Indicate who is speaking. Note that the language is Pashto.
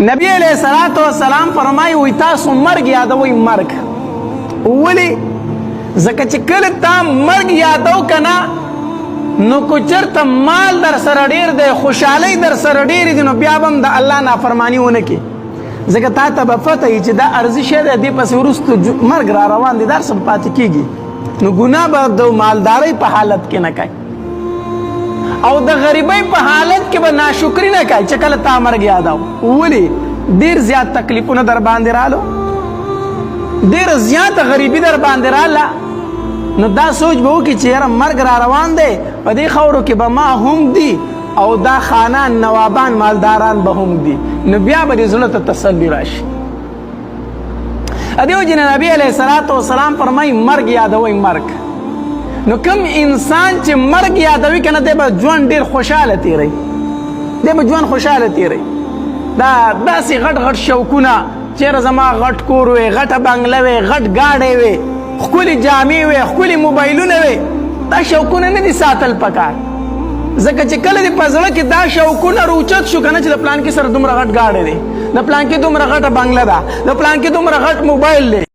Speaker 1: نبی علیہ الصلوۃ والسلام فرمایي وي تاسو مرګ یادوئ مرګ ولې ځکه چې کله تا مرګ یادو کنه نو کو چرته مال در سره ډیر دی خوشحالي در سره ډیر دی نو بیا هم د الله نافرمانی ونه کی ځکه تا ته به پته وي چې دا ارزش دی دې پسې وروسته مرګ را روان دی در سم پاتې کیږي نو ګناه به د مالدارۍ په حالت کې نه کوي او د غریبۍ په حالت کې به ناشکري نه کوي چې کله تا مرګ یادو ولې ډیر زیات تکلیفونه در باندې رالو ډیر زیات غریبي در باندې راله نو دا سوچ به وکړي چې یاره مرګ را روان دی په دې خاورو کې به ما هم دي او دا خانان نوابان مالداران به هم دي نو بیا به دې زړه ته تسلي راشي دیو جن نبی علیہ الصلوۃ والسلام فرمایي مرګ یادوي مرګ نو کوم انسان چې مرګ یادوي کنه دی به ژوند ډیر خوشاله تیری دی به ژوند خوشاله تیری دا داسې غټ غټ شوقونه چیرې زما غټ کور وي غټه بنګله وي غټ ګاډی وي ښکلې جامې وي ښکلې موبایلونه وي دا شوقونه نه دي ساتل پکار ځکه چې کله دې په زړه کې دا شوقونه روچت شو کنه چې د پلان کې سره دومره غټ ګاډی دی د پلان کې دومره غټه بنګله ده د پلان کې دومره غټ موبایل دی